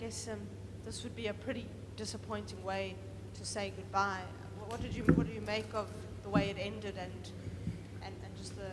guess this would be a pretty disappointing way to say goodbye. What do you make of the way it ended and just the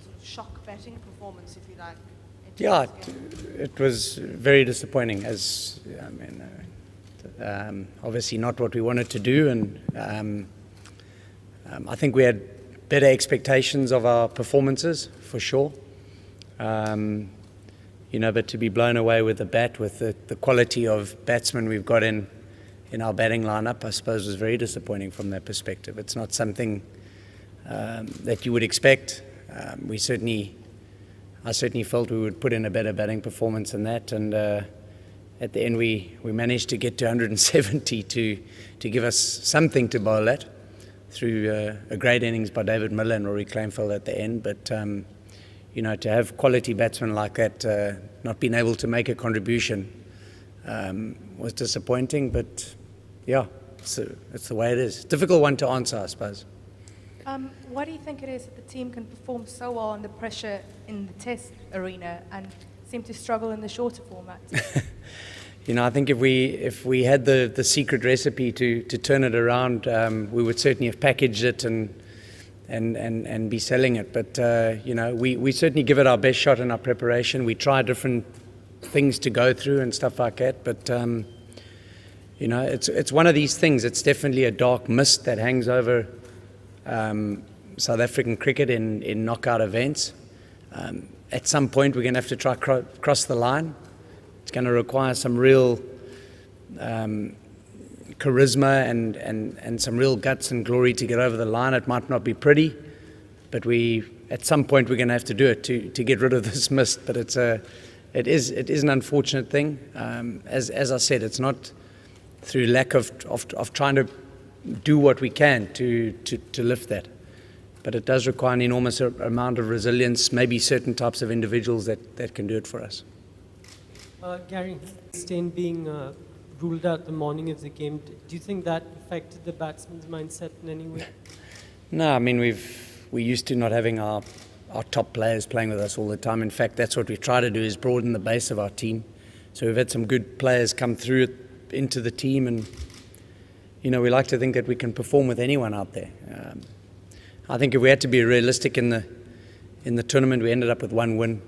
sort of shock batting performance, if you like? Yeah, it was very disappointing. Obviously not what we wanted to do, and I think we had better expectations of our performances for sure. But to be blown away with the bat, with the quality of batsmen we've got in our batting lineup, I suppose was very disappointing from that perspective. It's not something that you would expect. I certainly felt we would put in a better batting performance than that, and at the end we managed to get to 170 to give us something to bowl at through a great innings by David Miller and Rory Kleinfeld at the end. But to have quality batsmen like that not being able to make a contribution was disappointing. But yeah, it's the way it is. Difficult one to answer, I suppose. Why do you think it is that the team can perform so well under pressure in the Test arena and seem to struggle in the shorter format? I think if we had the secret recipe to turn it around, we would certainly have packaged it and be selling it. But we certainly give it our best shot in our preparation. We try different things to go through and stuff like that. But it's one of these things. It's definitely a dark mist that hangs over South African cricket in knockout events. At some point, we're going to have to try cross the line. It's going to require some real charisma and some real guts and glory to get over the line. It might not be pretty, but at some point we're going to have to do it to get rid of this mist. But it is an unfortunate thing. As I said, it's not through lack of trying to do what we can to lift that. But it does require an enormous amount of resilience, maybe certain types of individuals that can do it for us. Gary, Steyn being ruled out the morning of the game, do you think that affected the batsman's mindset in any way? No, we used to not having our top players playing with us all the time. In fact, that's what we try to do, is broaden the base of our team. So we've had some good players come through into the team, and we like to think that we can perform with anyone out there. I think if we had to be realistic in the tournament, we ended up with one win.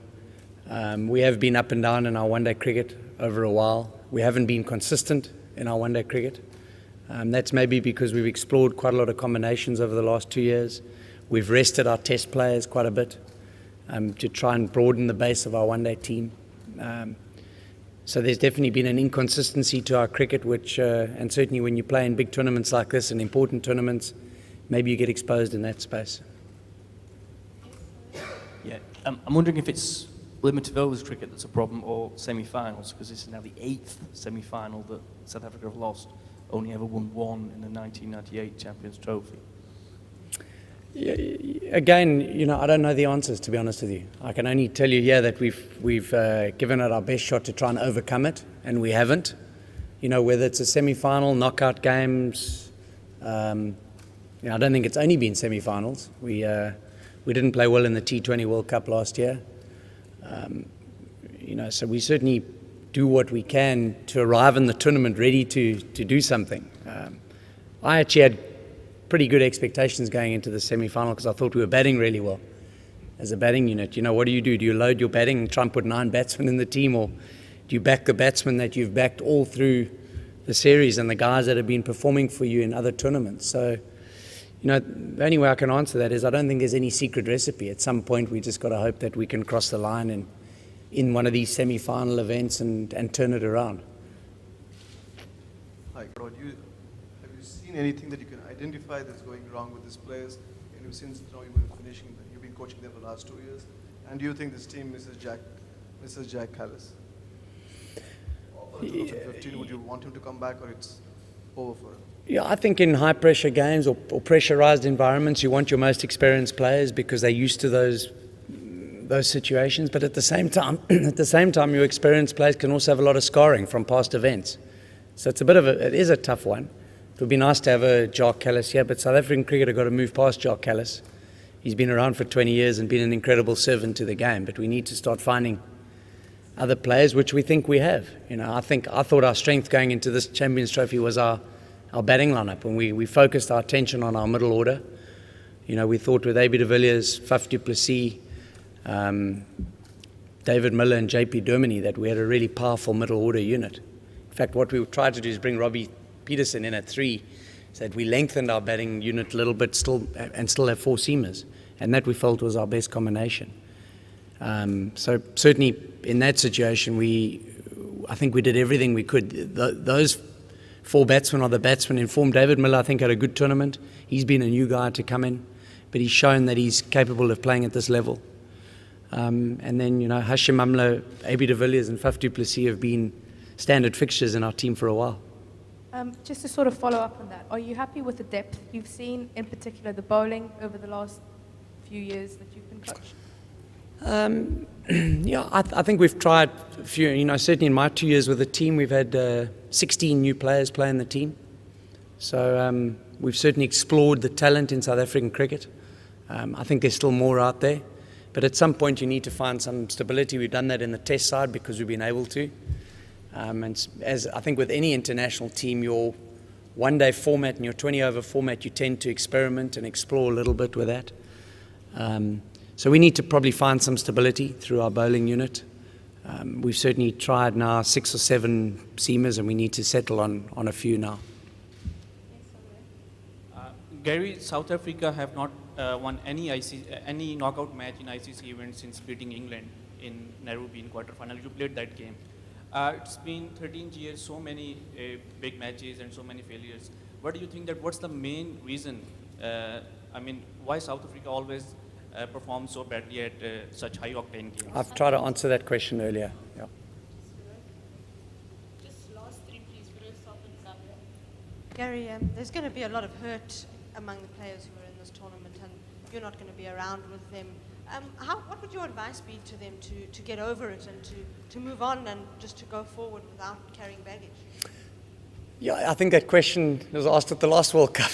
We have been up and down in our one-day cricket over a while. We haven't been consistent in our one-day cricket. That's maybe because we've explored quite a lot of combinations over the last 2 years. We've rested our test players quite a bit to try and broaden the base of our one-day team. So there's definitely been an inconsistency to our cricket, which, and certainly when you play in big tournaments like this and important tournaments, maybe you get exposed in that space. Yeah, I'm wondering if it's limited overs cricket that's a problem or semi-finals, because this is now the 8th semi-final that South Africa have lost, only ever won one in the 1998 Champions Trophy. Yeah, again, I don't know the answers, to be honest with you. I can only tell you here that we've given it our best shot to try and overcome it, and we haven't. Whether it's a semi-final, knockout games, I don't think it's only been semi-finals. We didn't play well in the T20 World Cup last year. So we certainly do what we can to arrive in the tournament ready to do something. I actually had pretty good expectations going into the semi-final because I thought we were batting really well as a batting unit. What do? Do you load your batting and try and put 9 batsmen in the team, or do you back the batsmen that you've backed all through the series and the guys that have been performing for you in other tournaments? So, the only way I can answer that is I don't think there's any secret recipe. At some point, we just got to hope that we can cross the line in one of these semi-final events and turn it around. Hi, Rod. Have you seen anything that you can identify that's going wrong with these players? Since you've been coaching them for the last 2 years, and do you think this team misses Jack Callis? In 2015, would you want him to come back, or it's over for him? Yeah, I think in high-pressure games or pressurized environments, you want your most experienced players because they're used to those situations. But at the same time, your experienced players can also have a lot of scarring from past events. So it is a tough one. It would be nice to have a Jacques Kallis here, but South African cricket have got to move past Jacques Kallis. He's been around for 20 years and been an incredible servant to the game. But we need to start finding other players, which we think we have. I thought our strength going into this Champions Trophy was our batting lineup, and we focused our attention on our middle order. We thought with AB de Villiers, Faf du Plessis, David Miller and JP Dermody that we had a really powerful middle order unit. In fact, what we tried to do is bring Robbie Peterson in at 3, so that we lengthened our batting unit a little bit still have 4 seamers, and that we felt was our best combination. So certainly in that situation, I think we did everything we could. Those 4 batsmen are the batsmen in form. David Miller, I think, had a good tournament. He's been a new guy to come in, but he's shown that he's capable of playing at this level. And then, Hashim Amla, AB de Villiers and Faf du Plessis have been standard fixtures in our team for a while. Just to sort of follow up on that, are you happy with the depth you've seen, in particular the bowling, over the last few years that you've been coached? Yeah, I think we've tried a few. Certainly in my 2 years with the team, we've had 16 new players play in the team. So we've certainly explored the talent in South African cricket. I think there's still more out there. But at some point you need to find some stability. We've done that in the test side because we've been able to. And as I think with any international team, your one-day format and your 20-over format, you tend to experiment and explore a little bit with that. So we need to probably find some stability through our bowling unit. We've certainly tried now 6 or 7 seamers, and we need to settle on a few now. Gary, South Africa have not won any knockout match in ICC event since beating England in Nairobi in quarterfinal. You played that game. It's been 13 years, so many big matches and so many failures. What do you think what's the main reason? Why South Africa always performs so badly at such high octane games? I've tried to answer that question earlier. Yeah. Just last 3, please. Gary, there's going to be a lot of hurt among the players who are in this tournament, and you're not going to be around with them. What would your advice be to them to get over it and to move on and just to go forward without carrying baggage? Yeah, I think that question was asked at the last World Cup.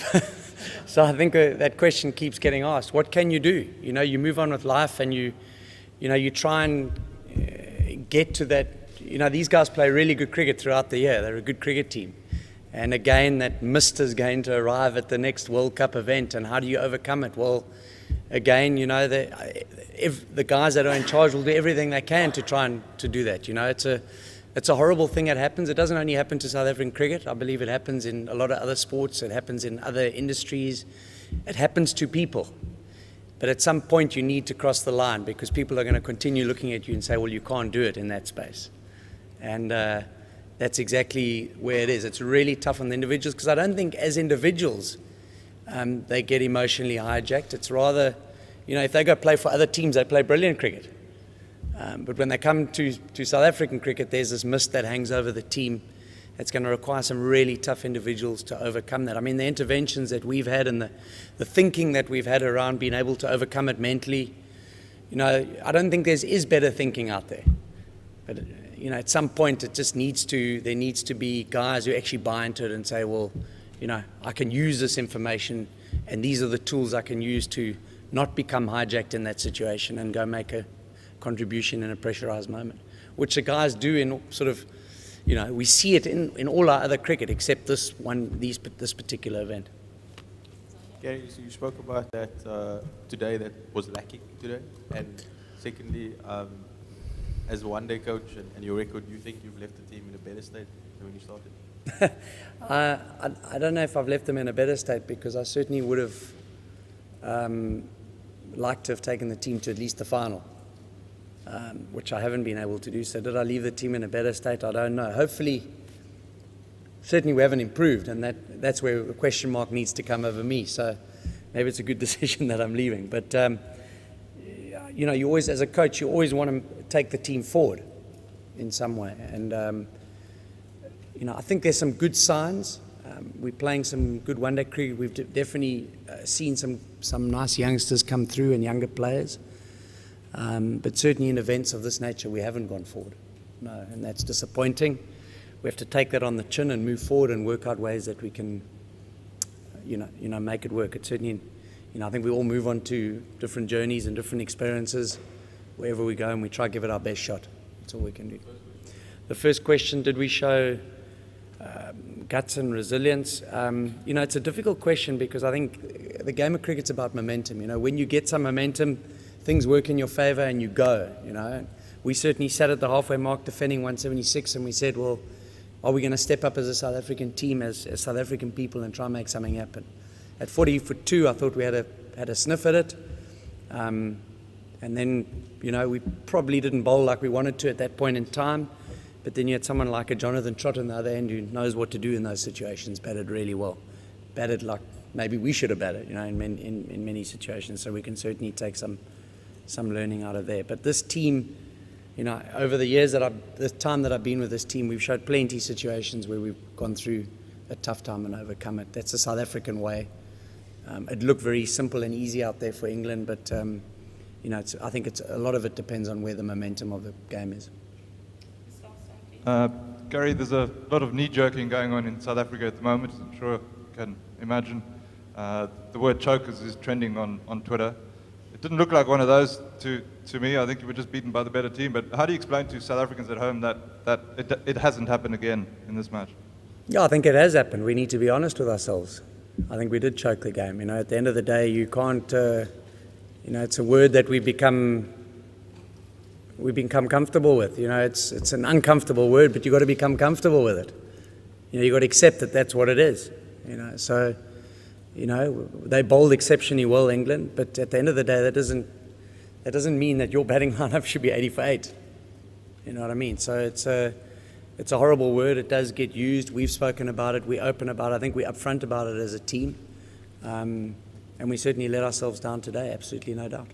So I think that question keeps getting asked. What can you do? You move on with life, and you try and get to that. These guys play really good cricket throughout the year. They're a good cricket team. And again, that mist is going to arrive at the next World Cup event, and how do you overcome it? Well, again, if the guys that are in charge will do everything they can to try and to do that. It's a horrible thing that happens. It doesn't only happen to South African cricket. I believe it happens in a lot of other sports. It happens in other industries. It happens to people. But at some point you need to cross the line, because people are going to continue looking at you and say, well, you can't do it in that space. And that's exactly where it is. It's really tough on the individuals, because I don't think as individuals they get emotionally hijacked. It's rather, if they go play for other teams, they play brilliant cricket. But when they come to South African cricket, there's this mist that hangs over the team. It's going to require some really tough individuals to overcome that. I mean, the interventions that we've had and the thinking that we've had around being able to overcome it mentally, I don't think there is better thinking out there. But, at some point there needs to be guys who actually buy into it and say, well, I can use this information, and these are the tools I can use to not become hijacked in that situation and go make a contribution in a pressurized moment, which the guys do in sort of, we see it in all our other cricket except this particular event. Gary, so you spoke about that today, that was lacking today, and secondly, as a one-day coach and your record, do you think you've left the team in a better state than when you started? I don't know if I've left them in a better state, because I certainly would have liked to have taken the team to at least the final. Which I haven't been able to do. So did I leave the team in a better state? I don't know. Hopefully, certainly we haven't improved, and that's where the question mark needs to come over me. So maybe it's a good decision that I'm leaving. But, you always, as a coach, you always want to take the team forward in some way. And, I think there's some good signs. We're playing some good one-day cricket. We've definitely seen some nice youngsters come through and younger players. But certainly in events of this nature, we haven't gone forward. No, and that's disappointing. We have to take that on the chin and move forward and work out ways that we can, make it work. It's certainly, I think we all move on to different journeys and different experiences wherever we go, and we try to give it our best shot. That's all we can do. The first question, did we show guts and resilience? It's a difficult question because I think the game of cricket's about momentum. When you get some momentum, things work in your favour and you go. We certainly sat at the halfway mark defending 176 and we said, well, are we going to step up as a South African team, as South African people, and try and make something happen? At 40 for 2, I thought we had a sniff at it. And then, we probably didn't bowl like we wanted to at that point in time. But then you had someone like a Jonathan Trott on the other end who knows what to do in those situations, batted really well. Batted like maybe we should have batted, in many situations. So we can certainly take some learning out of there. But this team, over the years the time that I've been with this team, we've showed plenty of situations where we've gone through a tough time and overcome it. That's the South African way. It looked very simple and easy out there for England, but I think a lot of it depends on where the momentum of the game is. Gary, there's a lot of knee-jerking going on in South Africa at the moment. I'm sure you can imagine. The word chokers is trending on Twitter. It didn't look like one of those to me. I think you were just beaten by the better team. But how do you explain to South Africans at home that it hasn't happened again in this match? Yeah, I think it has happened. We need to be honest with ourselves. I think we did choke the game. At the end of the day, you can't. It's a word that we've become comfortable with. It's an uncomfortable word, but you've got to become comfortable with it. You've got to accept that that's what it is. So, they bowled exceptionally well, England, but at the end of the day, that doesn't mean that your batting lineup should be 80 for 8. You know what I mean? So it's a horrible word. It does get used. We've spoken about it. We're open about it. I think we're upfront about it as a team. And we certainly let ourselves down today, absolutely no doubt.